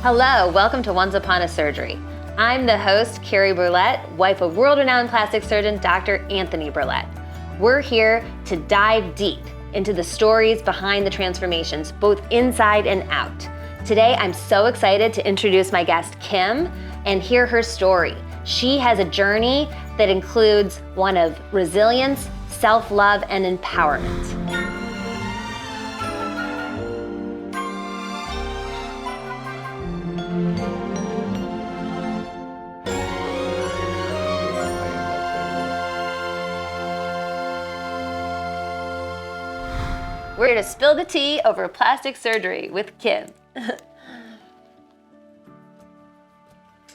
Hello, welcome to Once Upon a Surgery. I'm the host, Carrie Berlet, wife of world-renowned plastic surgeon, Dr. Anthony Berlet. We're here to dive deep into the stories behind the transformations, both inside and out. Today, I'm so excited to introduce my guest, Kim, and hear her story. She has a journey that includes one of resilience, self-love, and empowerment. We're here to spill the tea over plastic surgery with Kim. All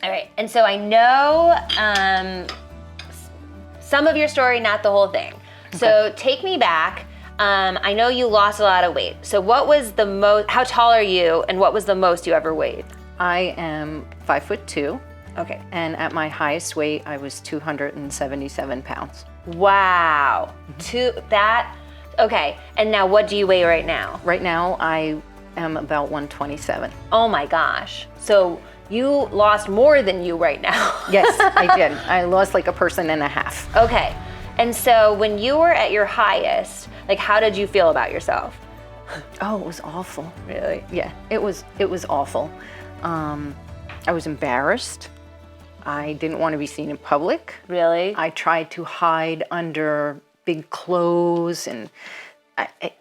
right, and so I know some of your story, not the whole thing. Okay. So take me back. I know you lost a lot of weight. So what was the most, how tall are you, and what was the most you ever weighed? I am 5'2". Okay. And at my highest weight, I was 277 pounds. Wow. Okay, and now what do you weigh right now? Right now, I am about 127. Oh my gosh. So you lost more than you right now. Yes, I did. I lost like a person and a half. Okay, and so when you were at your highest, like how did you feel about yourself? Oh, it was awful. Really? Yeah, it was awful. I was embarrassed. I didn't want to be seen in public. Really? I tried to hide under big clothes, and I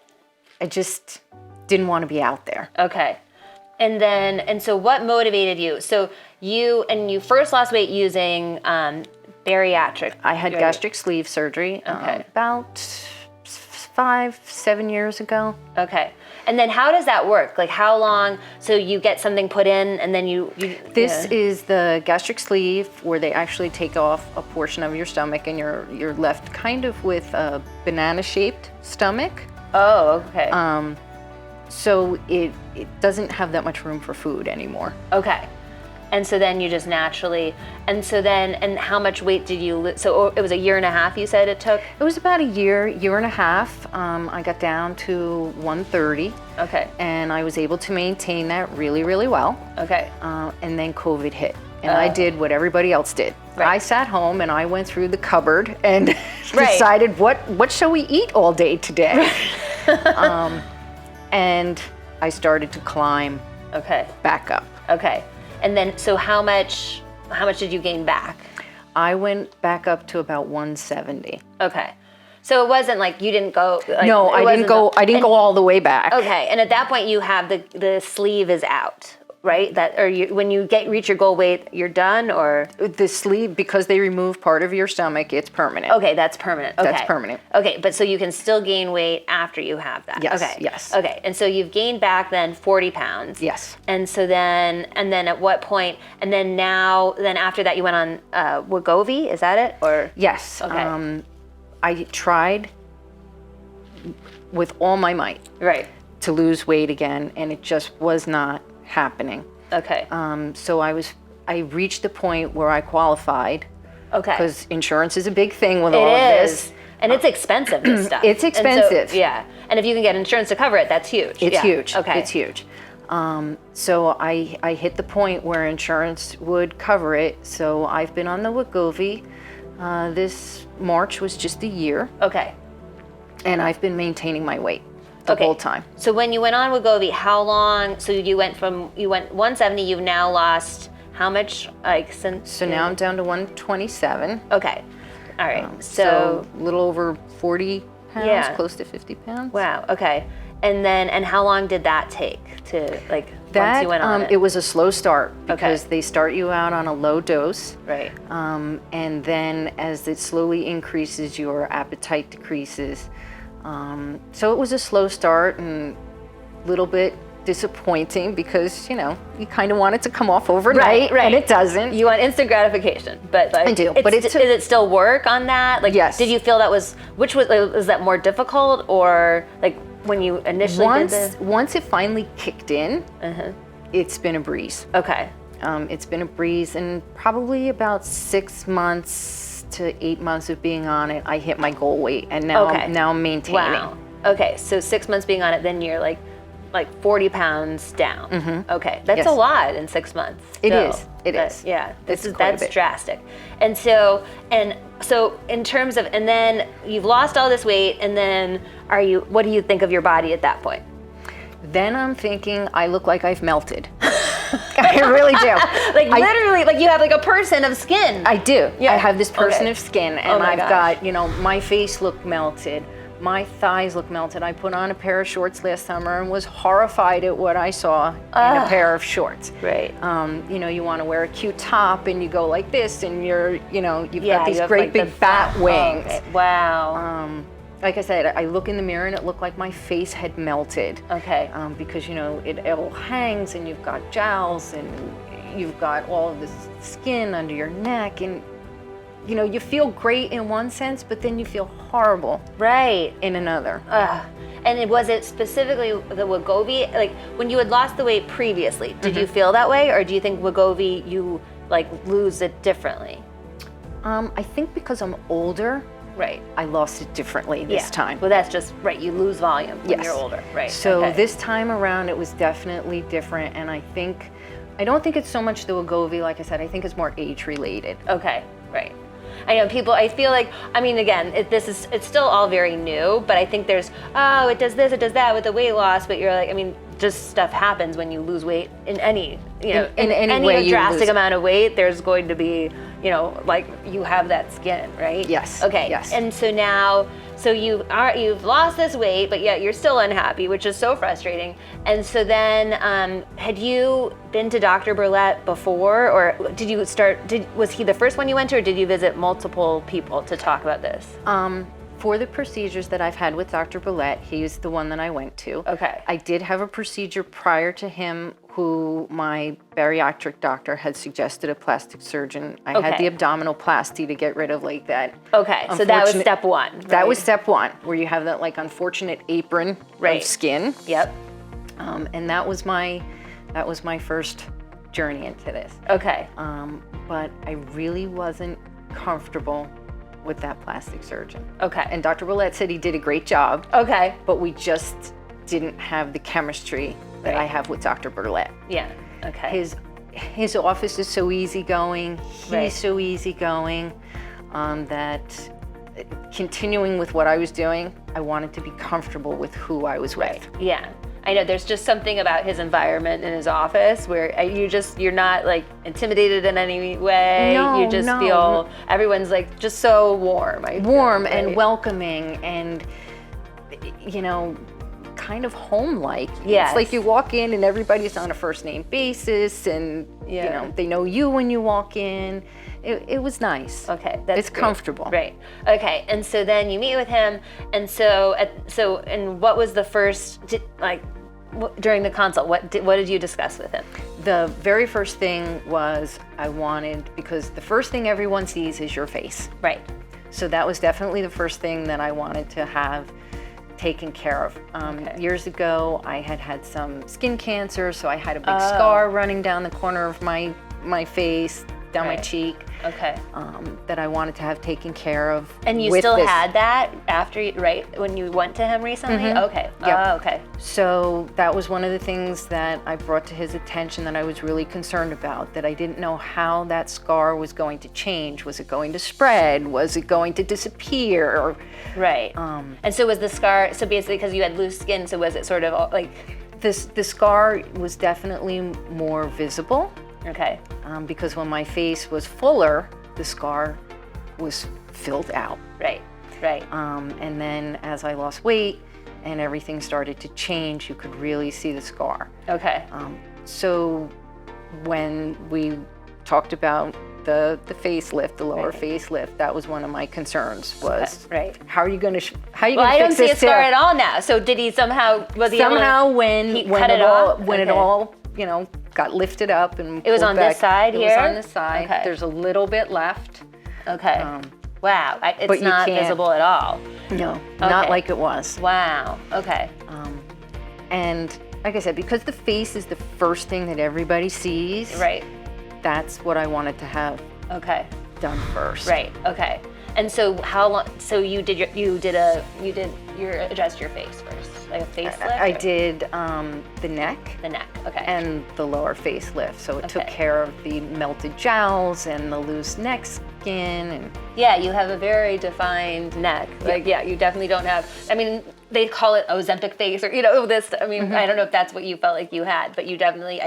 just didn't want to be out there. Okay. And so what motivated you? So you first lost weight using bariatric. I had gastric sleeve surgery about 5-7 years ago. Okay. And then how does that work? Like how long, so you get something put in and then This is the gastric sleeve where they actually take off a portion of your stomach and you're left kind of with a banana-shaped stomach. Oh, okay. So it doesn't have that much room for food anymore. Okay. And so then you just naturally, and how much weight did you lose? So it was a year and a half you said it took? It was about a year and a half. I got down to 130. Okay. And I was able to maintain that really, really well. Okay. And then COVID hit. And I did what everybody else did. Right. I sat home and I went through the cupboard and decided what shall we eat all day today? And I started to climb back up. Okay. And then, so how much did you gain back? I went back up to about 170. Okay. So it wasn't like you didn't go. No, I didn't go all the way back. Okay. And at that point you have the sleeve is out, right? When you reach your goal weight, you're done, or? The sleeve, because they remove part of your stomach, it's permanent. Okay, that's permanent. Okay. That's permanent. Okay, but so you can still gain weight after you have that. Yes. Okay. Yes. Okay, and so you've gained back then 40 pounds. Yes. And so then at what point? And then after that you went on Wegovy. Is that it? Or yes. Okay. I tried with all my might. Right. To lose weight again, and it just was not happening. Okay. So I reached the point where I qualified. Okay. Because insurance is a big thing with all of this. And it's expensive, this stuff. It's expensive. And if you can get insurance to cover it, that's huge. It's huge. Okay. It's huge. So I hit the point where insurance would cover it. So I've been on the Wegovy. This March was just a year. Okay. And I've been maintaining my weight the whole time. So when you went on Wegovy, how long? So you went 170. You've now lost how much? Since. So now I'm down to 127. Okay. All right. So a little over 40 pounds, close to 50 pounds. Wow. Okay. And how long did that take to once you went on it? It was a slow start because they start you out on a low dose. Right. And then as it slowly increases, your appetite decreases. So it was a slow start and a little bit disappointing because, you kind of want it to come off overnight, right. And it doesn't. You want instant gratification, but I do. But does it still work on that? Yes. Did you feel was that more difficult, or when you initially did this? Once it finally kicked in, it's been a breeze. Okay. It's been a breeze, and probably about 6 months to 8 months of being on it, I hit my goal weight, and now I'm maintaining. Wow. Okay, so 6 months being on it, then you're like 40 pounds down. Okay, that's Yes. a lot in 6 months. It still. is. It is. Yeah, It's quite a that's bit. drastic. And so in terms of, and then you've lost all this weight, and then what do you think of your body at that point? Then I'm thinking I look like I've melted. I really do. Literally, like you have like a person of skin. I do. Yeah. I have this person Okay. of skin, Oh and my I've gosh. got, my face looked melted. My thighs look melted. I put on a pair of shorts last summer and was horrified at what I saw in a pair of shorts. Right. You want to wear a cute top and you go like this and you've Yeah, got these you have, great like, the big bat fat- wings. okay. Wow. Like I said, I look in the mirror and it looked like my face had melted. Okay. Because, it all hangs and you've got jowls and you've got all of this skin under your neck and you feel great in one sense, but then you feel horrible Right. in another. And was it specifically the Wegovy? Like when you had lost the weight previously, did you feel that way, or do you think Wegovy you like lose it differently? I think because I'm older, Right. I lost it differently this time. Well, that's just right. You lose volume when Yes. you're older. Right. So okay. this time around, it was definitely different, and I don't think it's so much the Wegovy. Like I said, I think it's more age related. Okay. Right. I know people, I feel like, I mean, again, it's still all very new, but I think there's, it does this, it does that with the weight loss, but you're like, I mean, just stuff happens when you lose weight in any, in any way you drastic lose. amount of weight, there's going to be, like you have that skin, right? Yes. Okay. Yes. And so now, you've lost this weight, but yet you're still unhappy, which is so frustrating. And so then, had you been to Dr. Berlet before, or was he the first one you went to, or did you visit multiple people to talk about this? For the procedures that I've had with Dr. Berlet, he's the one that I went to. Okay. I did have a procedure prior to him who my bariatric doctor had suggested a plastic surgeon. I had Okay. the abdominoplasty to get rid of like that. Okay, so that was unfortunate- step one. That right? was step one, where you have that like unfortunate apron Right. of skin. Yep. And that was my first journey into this. Okay. But I really wasn't comfortable with that plastic surgeon. Okay. And Dr. Berlet said he did a great job, Okay. but we just didn't have the chemistry that I Right. have with Dr. Berlet. Yeah. Okay. His office is so easygoing. He's Right. so easygoing that continuing with what I was doing, I wanted to be comfortable with who I was with. Yeah. I know there's just something about his environment in his office where you're not like intimidated in any way. No, you just no. feel everyone's like just so warm. I feel, Warm right? and welcoming and, kind of home-like. Yes. It's like you walk in and everybody's on a first-name basis and, Yeah. they know you when you walk in. It was nice. Okay, that's It's great. comfortable. Right. Okay, and so then you meet with him, and and what was the first during the consult? What did you discuss with him? The very first thing was because the first thing everyone sees is your face. Right. So that was definitely the first thing that I wanted to have taken care of. Okay. Years ago, I had some skin cancer, so I had a big scar running down the corner of my face, down my Right. cheek, Okay. that I wanted to have taken care of. And you with still this. had that right when you went to him recently? Okay. Yep. Oh, okay. So that was one of the things that I brought to his attention that I was really concerned about, that I didn't know how that scar was going to change. Was it going to spread? Was it going to disappear? Or, Right. And so was the scar, so basically because you had loose skin, so was it sort of like, the scar was definitely more visible. okay. Because when my face was fuller, the scar was filled out. Right. Right. And then as I lost weight and everything started to change, you could really see the scar. Okay. So when we talked about the facelift, the lower Right. facelift, that was one of my concerns was, Right. how are you going to Well, I don't fix see a this scar too? at all now. So did he somehow, was he able Somehow to, when he cut it all, off? when it Okay. all, got lifted up and It was pulled on this back, side it here? was on this side. Okay. There's a little bit left. Okay. Wow. but It's you not can't- visible at all. No, not Okay. like it was. Wow. Okay. And like I said, because the face is the first thing that everybody sees, Right. that's what I wanted to have Okay. done first. Right. Okay. And so how long? So you addressed your face first, like a facelift. I did the neck. The neck. Okay. And the lower facelift. So it took care of the melted jowls and the loose neck skin. And yeah, you have a very defined neck. Like, yeah, you definitely don't have, I mean, they call it Ozempic Face or, this, I mean, I don't know if that's what you felt like you had, but you definitely,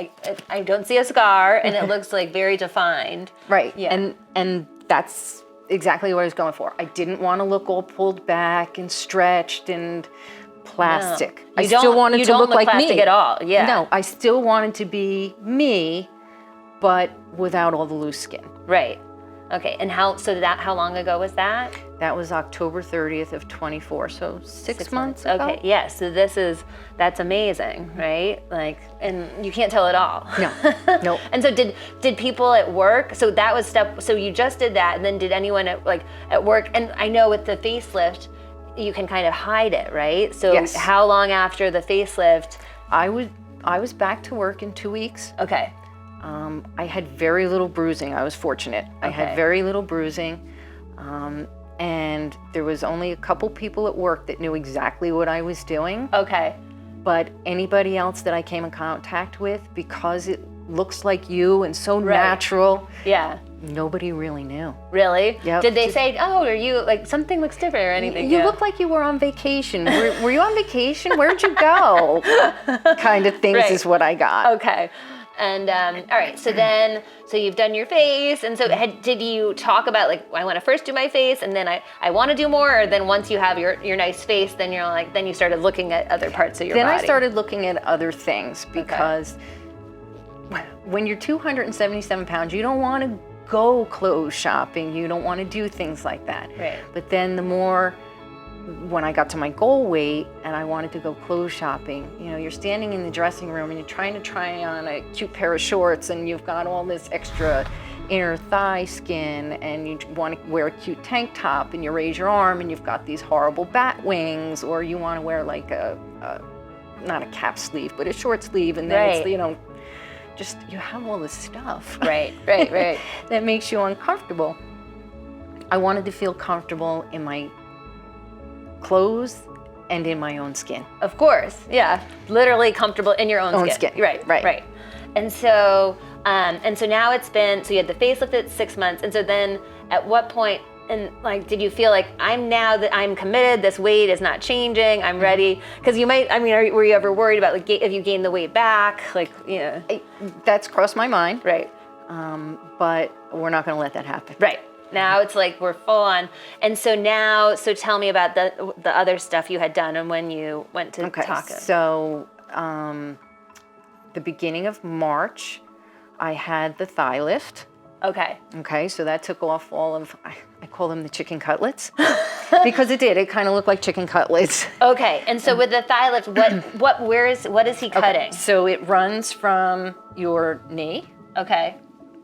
I don't see a scar and it looks like very defined. Right. Yeah. And that's exactly what I was going for. I didn't want to look all pulled back and stretched and plastic. No. I still wanted to look like me. You don't look plastic at all. Yeah. No, I still wanted to be me, but without all the loose skin. Right. Okay. And how long ago was that? That was October 30th of 24. So six months ago. Okay. Yeah. So that's amazing, right? Like, and you can't tell it all. No. Nope. And so did people at work, so that was so you just did that, and then did anyone at work, and I know with the facelift, you can kind of hide it, right? So yes. How long after the facelift? I was back to work in 2 weeks. Okay. I had very little bruising. I was fortunate. I had very little bruising. And there was only a couple people at work that knew exactly what I was doing. Okay. But anybody else that I came in contact with, because it looks like you and so natural, yeah, nobody really knew. Really? Yep. Did they say, oh, are you, like, something looks different or anything? You look like you were on vacation. Were you on vacation? Where'd you go? Kind of things is what I got. Okay. And all right, so you've done your face, and so did you talk about, like, I want to first do my face, and then I want to do more, or then once you have your nice face, then you're like, then you started looking at other parts of your body? Then I started looking at other things, because when you're 277 pounds, you don't want to go clothes shopping, you don't want to do things like that. Right. But then when I got to my goal weight and I wanted to go clothes shopping, you're standing in the dressing room and you're trying to try on a cute pair of shorts and you've got all this extra inner thigh skin and you want to wear a cute tank top and you raise your arm and you've got these horrible bat wings, or you want to wear like not a cap sleeve, but a short sleeve, and then it's, just, you have all this stuff. Right. That makes you uncomfortable. I wanted to feel comfortable in my clothes and in my own skin. Of course, yeah. Literally comfortable in your own skin. Right. And so now it's been, so you had the facelift at 6 months, and so then at what point, and like, did you feel like, now that I'm committed, this weight is not changing, I'm ready? Because you might, were you ever worried about, like, if you gain the weight back, like, That's crossed my mind. Right. But we're not going to let that happen. Right. Now it's like we're full on. And so tell me about the other stuff you had done and when you went to Taka. So the beginning of March, I had the thigh lift. Okay, so that took off all of, I call them the chicken cutlets, because it did. It kind of looked like chicken cutlets. Okay, and so with the thigh lift, what is he cutting? Okay. So it runs from your knee. Okay.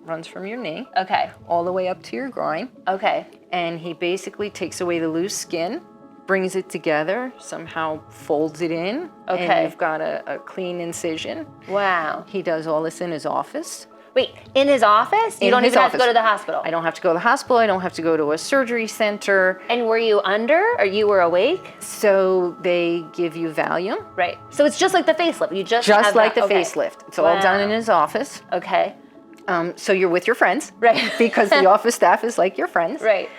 Runs from your knee. Okay. All the way up to your groin. Okay. And he basically takes away the loose skin, brings it together, somehow folds it in. Okay. And you've got a clean incision. Wow. He does all this in his office. Wait, in his office? You don't even have to go to the hospital? I don't have to go to the hospital. I don't have to go to a surgery center. And were you under, or you were awake? So they give you Valium. Right. So it's just like the facelift. You just have like the facelift. It's all done in his office. Okay. So you're with your friends. Right. Because the office staff is like your friends. Right.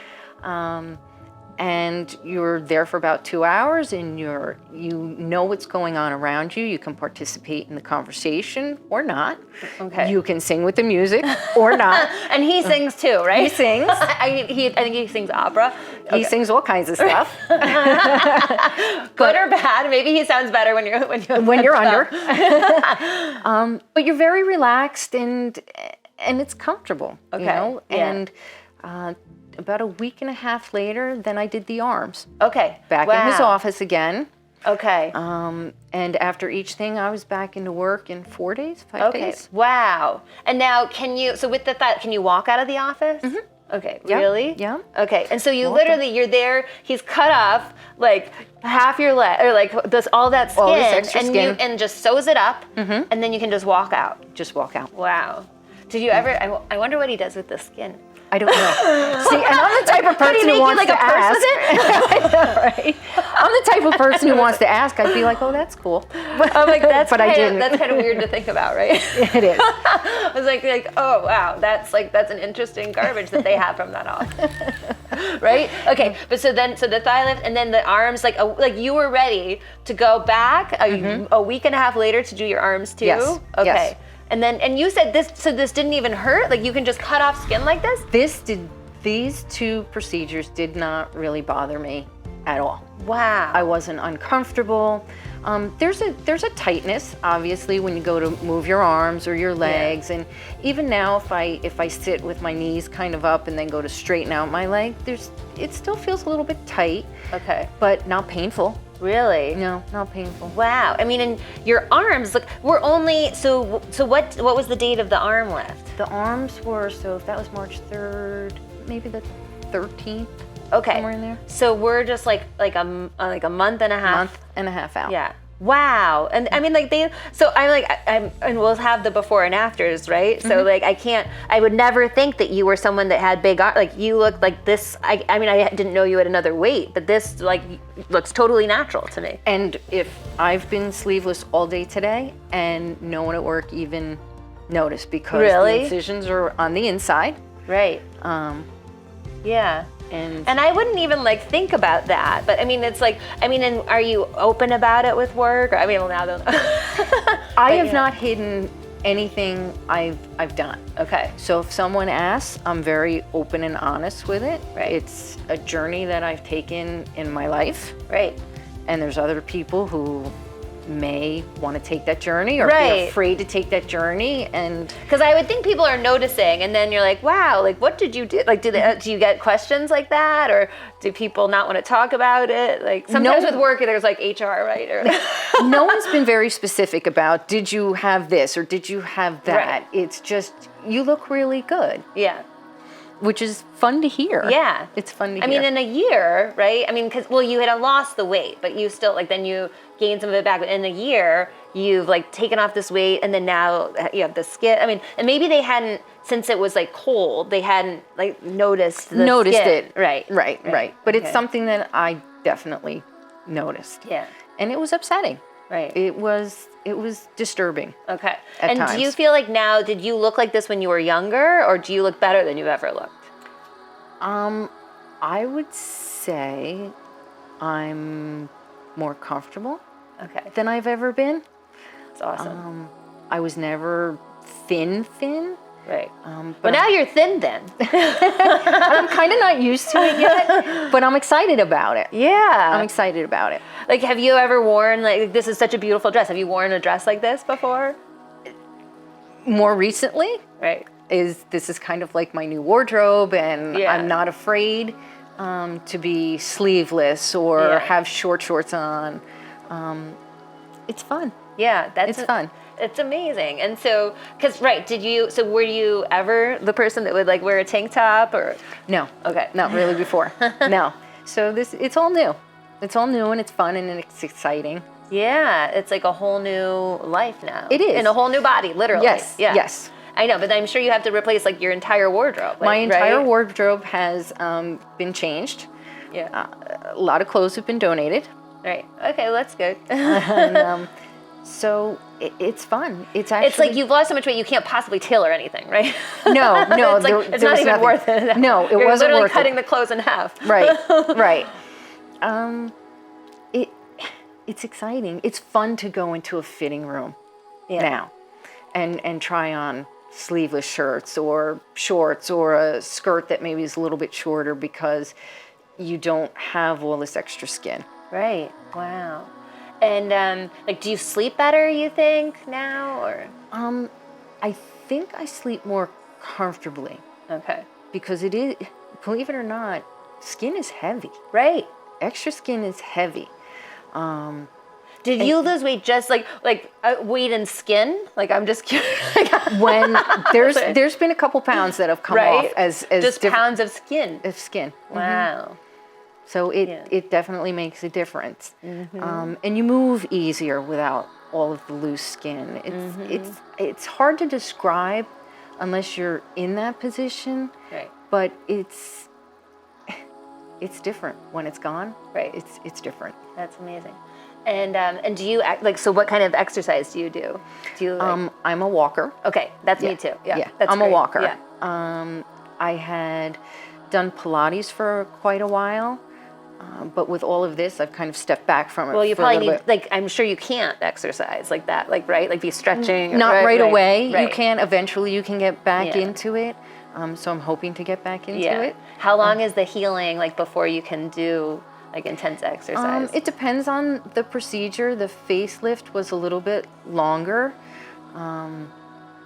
And you're there for about 2 hours, and you know what's going on around you. You can participate in the conversation or not. Okay. You can sing with the music or not. And he sings too, right? He sings. I think he sings opera. He sings all kinds of stuff. Good or bad? Maybe he sounds better when you're under. But you're very relaxed and it's comfortable. Okay. And about a week and a half later, then I did the arms. Okay. Back in his office again. Okay. And after each thing, I was back into work in 4 days, 5 days. Wow. And now so with the thigh, can you walk out of the office? Mm-hmm. Okay. Yeah. Really? Yeah. Okay. And so you're there, he's cut off like half your leg, or like all that skin, all this extra skin. and just sews it up, and then you can just walk out. Just walk out. Wow. Did you ever, I wonder what he does with the skin. I don't know. See, and I'm the type of person who wants to ask. I know, right? I'm the type of person who wants to ask. I'd be like, oh, that's cool. I'm like, but I didn't. That's kind of weird to think about, right? It is. I was like, oh wow, that's an interesting garbage that they have from that off, right? Okay, but so the thigh lift and then the arms, like you were ready to go back a week and a half later to do your arms too. Yes. Okay. Yes. And you said this didn't even hurt? Like you can just cut off skin like this? These two procedures did not really bother me at all. Wow. I wasn't uncomfortable. There's a tightness, obviously, when you go to move your arms or your legs, and even now, if I sit with my knees kind of up and then go to straighten out my leg, it still feels a little bit tight. Okay. But not painful. Really? No, not painful. Wow. I mean, and your arms, look, we're only, so what was the date of the arm lift? The arms were, so if that was March 3rd, maybe the 13th. Okay. Somewhere in there. So we're just like a month and a half. Month and a half out. Yeah. Wow. And I mean, like and we'll have the before and afters, right? So like, I would never think that you were someone that had big arms. Like you look like this. I mean, I didn't know you had another weight, but this like looks totally natural to me. And if I've been sleeveless all day today and no one at work even noticed because the incisions are on the inside. Right. Yeah. And I wouldn't even like think about that, but I mean, it's like, and are you open about it with work? Or, I mean, well, now they'll I have not hidden anything I've done. Okay. So if someone asks, I'm very open and honest with it. Right. It's a journey that I've taken in my life. Right. And there's other people who may want to take that journey or be afraid to take that journey, and because I would think people are noticing, and then you're like, wow, like what did you do? Like, do you get questions like that, or do people not want to talk about it? Like sometimes with work, there's like HR, right? Or no one's been very specific about did you have this or did you have that. Right. It's just you look really good. Yeah. Which is fun to hear. Yeah. It's fun to hear. I mean, in a year, right? I mean, because, well, you had lost the weight, but you still, like, then you gained some of it back. But in a year, you've, like, taken off this weight, and then now you have the skin. I mean, and maybe they hadn't, since it was, like, cold, they hadn't, like, noticed the skin. It. Right. But it's something that I definitely noticed. Yeah. And it was upsetting. Right. It was disturbing. Okay. At And times. do you feel like now, did you look like this when you were younger, or do you look better than you've ever looked? I would say I'm more comfortable than I've ever been. That's awesome. I was never thin. Right. But now you're thin then. I'm kind of not used to it yet, but I'm excited about it. Yeah. I'm excited about it. Like, have you ever worn, like, this is such a beautiful dress. Have you worn a dress like this before? More recently. Right. This is kind of like my new wardrobe, and Yeah. I'm not afraid to be sleeveless or have short shorts on. It's fun. Yeah, It's fun. It's amazing. And so, were you ever the person that would like wear a tank top or? No. Okay. Not really before. No. So it's all new. It's all new and it's fun and it's exciting. Yeah, it's like a whole new life now. It is. In a whole new body, literally. Yes. Yeah. Yes. I know, but I'm sure you have to replace like your entire wardrobe. Like, My entire right? wardrobe has been changed. Yeah. A lot of clothes have been donated. Right. Okay, well, that's good. And so it's fun. It's actually. It's like you've lost so much weight you can't possibly tailor anything, right? No, it's like, it's not even worth it. No, it You're wasn't literally worth cutting it. the clothes in half. Right. It's exciting. It's fun to go into a fitting room now and try on sleeveless shirts or shorts or a skirt that maybe is a little bit shorter because you don't have all this extra skin. Right. Wow. And like, do you sleep better, you think, now, or? I think I sleep more comfortably. Okay. Because it is, believe it or not, skin is heavy. Right. Extra skin is heavy. Did you lose weight just like weight and skin? Like, I'm just curious. When there's been a couple pounds that have come off as just pounds of skin. Of skin. Wow. Mm-hmm. So it definitely makes a difference. Mm-hmm. And you move easier without all of the loose skin. It's hard to describe unless you're in that position. Right. But it's different when it's gone. Right. It's different. That's amazing. And do you like, so what kind of exercise do you do? Do you like, I'm a walker. okay, that's me too. Yeah. That's I'm great. a walker. Yeah. I had done Pilates for quite a while, but with all of this, I've kind of stepped back from it. Well, you for a probably little need, bit. like, I'm sure you can't exercise like that, like, right? Like be stretching. Not right away. Right. You can. Eventually, you can get back Yeah. into it. So I'm hoping to get back into Yeah. it. How long is the healing, like, before you can do like intense exercise? It depends on the procedure. The facelift was a little bit longer.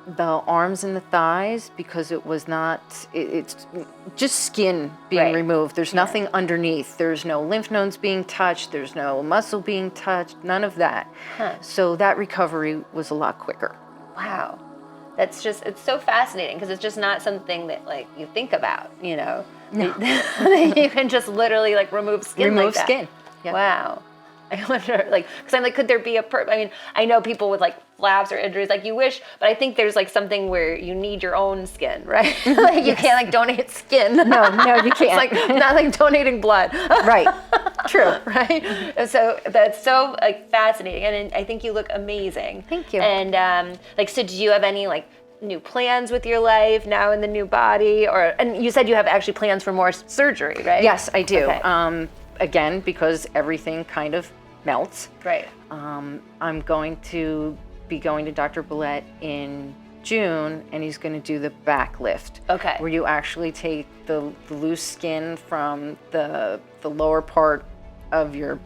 The arms and the thighs, because it was not, it's just skin being Right. removed. There's nothing underneath. There's no lymph nodes being touched. There's no muscle being touched, none of that. Huh. So that recovery was a lot quicker. Wow. That's just, it's so fascinating because it's just not something that like you think about, you know? No. You can just literally like remove skin like Remove that. skin. Yep. Wow. I wonder, like, because I'm like, could there be I mean, I know people with like flaps or injuries, like you wish, but I think there's like something where you need your own skin, right? Like you can't like donate skin. No, you can't. It's like not like donating blood. Right. True. Right? And so that's so like fascinating. And I think you look amazing. Thank you. And like, so do you have any like new plans with your life now in the new body? And you said you have actually plans for more surgery, right? Yes, I do. Okay. Again, because everything kind of melts. Right. I'm going to be going to Dr. Berlet in June, and he's going to do the back lift. Okay. Where you actually take the loose skin from the lower part of your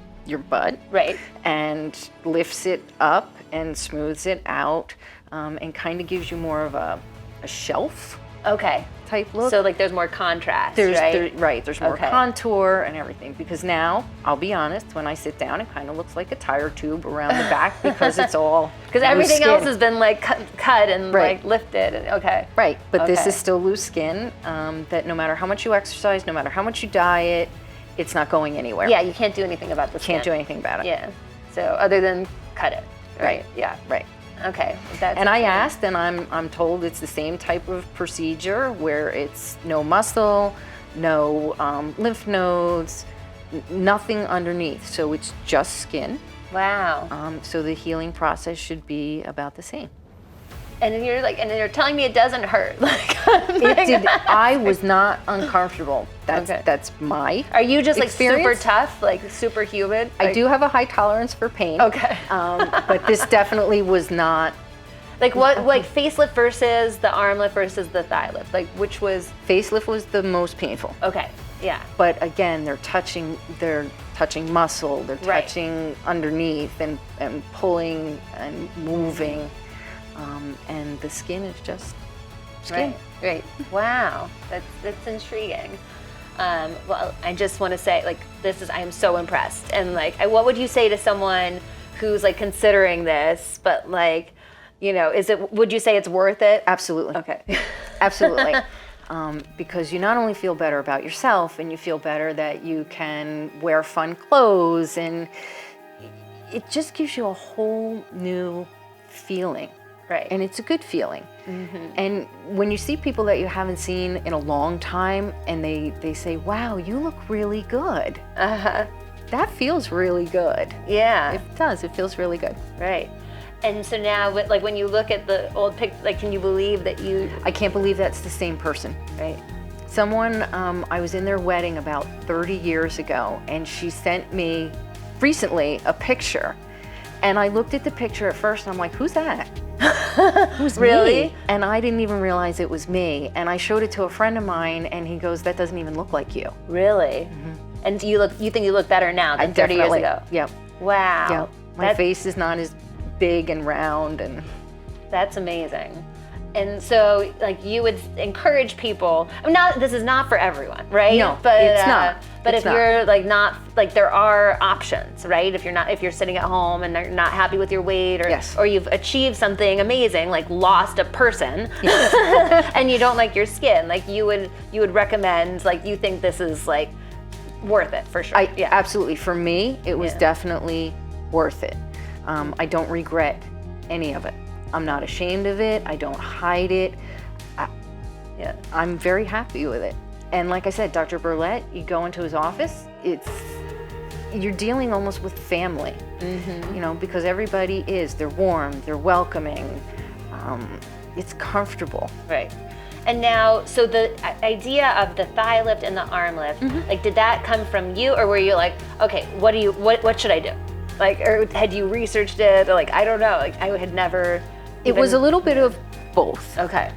butt. Right. And lifts it up and smooths it out, and kind of gives you more of a shelf Okay. type look. So like there's more contrast, There's right? there's more Okay. contour and everything, because now, I'll be honest, when I sit down, it kind of looks like a tire tube around the back because it's all Because loose everything skin. else has been like cut and Right. like lifted. Okay. Right, but this Okay. is still loose skin, that no matter how much you exercise, no matter how much you diet, it's not going anywhere. Yeah, you can't do anything about the Can't do skin. anything about it. Yeah. So other than cut it. Right. Right. Yeah. Right. Okay. That's And I asked, and I'm told it's the same type of procedure where it's no muscle, no lymph nodes, nothing underneath. So it's just skin. Wow. So the healing process should be about the same. And then you're telling me it doesn't hurt. Like, It did. I was not uncomfortable. Okay. That's my. Are you just like super experience. tough, like superhuman? I Like- do have a high tolerance for pain. Okay. But this definitely was not. Like what? Like facelift versus the arm lift versus the thigh lift. Like which was? Facelift was the most painful. Okay. Yeah. But again, they're touching muscle, they're Right. touching underneath and pulling and moving, and the skin is just skin. Right. Wow. That's intriguing. Well, I just want to say, like, I am so impressed. And like, what would you say to someone who's like considering this, but like, you know, would you say it's worth it? Absolutely. Okay. Absolutely. Because you not only feel better about yourself, and you feel better that you can wear fun clothes, and it just gives you a whole new feeling. Right. And it's a good feeling. And when you see people that you haven't seen in a long time, and they say, wow, you look really good. That feels really good. Yeah. It does. It feels really good. Right. And so now, like when you look at the old picture, like, can you believe that you? I can't believe that's the same person. Right. Someone, I was in their wedding about 30 years ago, and she sent me recently a picture. And I looked at the picture at first, and I'm like, who's that? Who's Really? me? And I didn't even realize it was me. And I showed it to a friend of mine, and he goes, that doesn't even look like you. Really? And you think you look better now than 30 years Definitely. ago? Yep. Wow. Yep. My face is not as big and round, and That's amazing. And so, like, you would encourage people. I mean, this is not for everyone, right? No, but it's not. But It's if you're like not like, there are options, right? If you're sitting at home and you're not happy with your weight, or Yes. or you've achieved something amazing, like lost a person, and you don't like your skin, like you would recommend, like, you think this is like worth it for sure. Yeah, absolutely. For me, it was definitely worth it. I don't regret any of it. I'm not ashamed of it. I don't hide it. Yeah. I'm very happy with it. And like I said, Dr. Berlet, you go into his office, you're dealing almost with family, you know, because everybody they're warm, they're welcoming, it's comfortable. Right. And now, so the idea of the thigh lift and the arm lift, like, did that come from you, or were you like, okay, what should I do? Like, or had you researched it? Or like, I don't know, like, I had never. It was a little bit of both. Okay.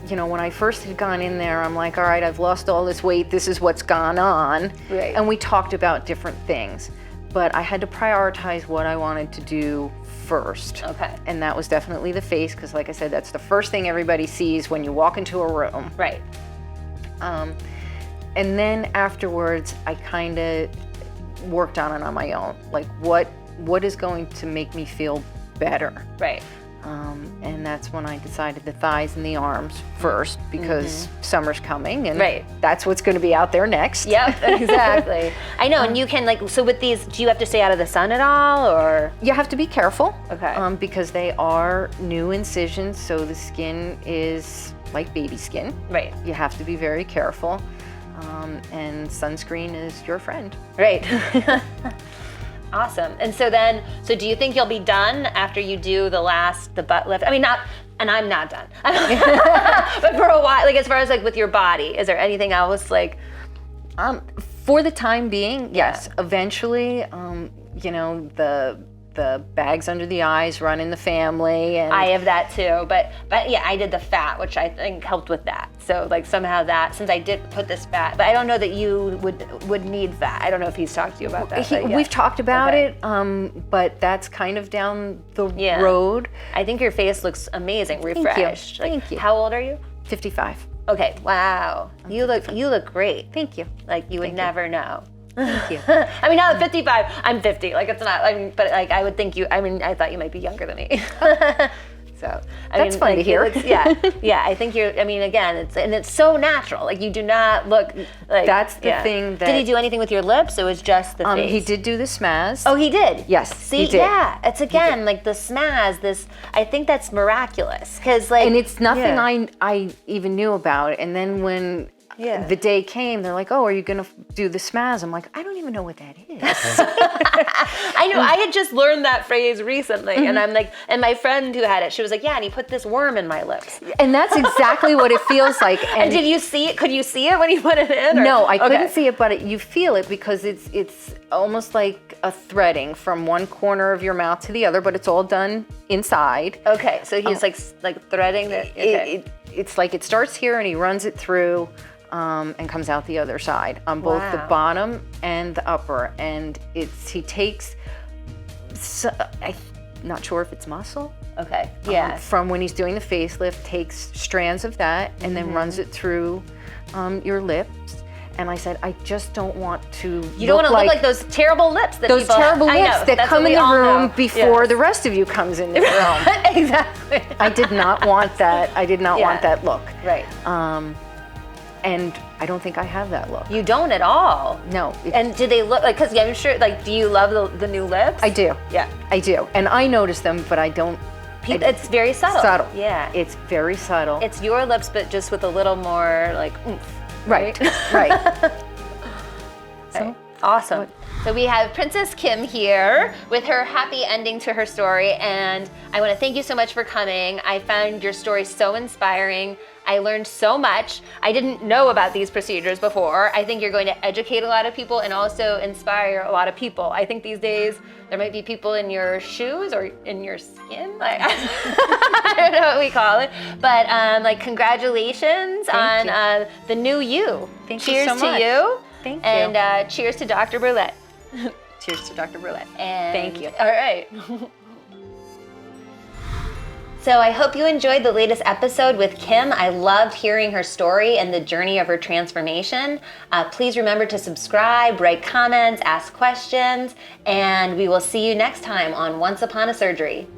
You know, when I first had gone in there, I'm like, all right, I've lost all this weight. This is what's gone on. Right. And we talked about different things, but I had to prioritize what I wanted to do first. Okay. And that was definitely the face, because like I said, that's the first thing everybody sees when you walk into a room. Right. And then afterwards, I kind of worked on it on my own. Like, what is going to make me feel better? Right. And that's when I decided the thighs and the arms first, because summer's coming, and that's what's going to be out there next. Yep, exactly. I know, and you can, like, so with these, do you have to stay out of the sun at all, or? You have to be careful. Okay. Because they are new incisions, so the skin is like baby skin. Right. You have to be very careful, and sunscreen is your friend. Right. Awesome. And so do you think you'll be done after you do the butt lift? I mean, and I'm not done. But for a while, like, as far as like with your body, is there anything else like? For the time being, yes. Eventually, you know, the bags under the eyes run in the family, and I have that too, but yeah, I did the fat, which I think helped with that. So like somehow that, since I did put this fat, but I don't know that you would need fat. I don't know if he's talked to you about that. We've talked about it, but that's kind of down the road. I think your face looks amazing, refreshed. Thank you. How old are you? 55. Okay, wow. You look great. Thank you. Like, you would never know. Thank you. I mean, now at 55, I'm 50. Like, it's not, I mean, but like, I would think I thought you might be younger than me. So, that's fun to hear. Yeah, I think I mean, again, it's so natural. Like, you do not look like. That's the thing that. Did he do anything with your lips? It was just the face? He did do the smaz. Oh, he did? Yes, See, he did. yeah, it's again, like the smaz, I think that's miraculous. Cause like. And it's nothing I even knew about. And then when the day came, they're like, oh, are you going to do the smaz? I'm like, I don't even know what that is. I know, I had just learned that phrase recently, and I'm like, and my friend who had it, she was like, yeah, and he put this worm in my lips. And that's exactly what it feels like. And did you see it? Could you see it when you put it in? Or? No, I couldn't see it, but you feel it, because it's almost like a threading from one corner of your mouth to the other, but it's all done inside. Okay, so he's like threading it. Okay. It's like it starts here and he runs it through. And comes out the other side on both the bottom and the upper, and he takes. I'm not sure if it's muscle. Okay. Yeah. From when he's doing the facelift, takes strands of that and then runs it through your lips. And I said, I just don't want to. You don't want to look like those terrible lips that those terrible lips that come in the room before the rest of you comes in the room. Exactly. I did not want that. I did not want that look. Right. And I don't think I have that look. You don't at all. No. And do they look like? Because I'm sure. Like, do you love the new lips? I do. Yeah. I do, and I notice them, but I don't. It's very subtle. Subtle. Yeah. It's very subtle. It's your lips, but just with a little more like oomph. Right. Right. So awesome. So we have Princess Kim here with her happy ending to her story, and I want to thank you so much for coming. I found your story so inspiring. I learned so much. I didn't know about these procedures before. I think you're going to educate a lot of people and also inspire a lot of people. I think these days there might be people in your shoes or in your skin. Like, I don't know what we call it, but like, congratulations on the new you. Thank cheers you so much. To you. Thank you. And cheers to Dr. Berlet. Cheers to Dr. Berlet. And thank you. All right. So I hope you enjoyed the latest episode with Kim. I loved hearing her story and the journey of her transformation. Please remember to subscribe, write comments, ask questions, and we will see you next time on Once Upon a Surgery.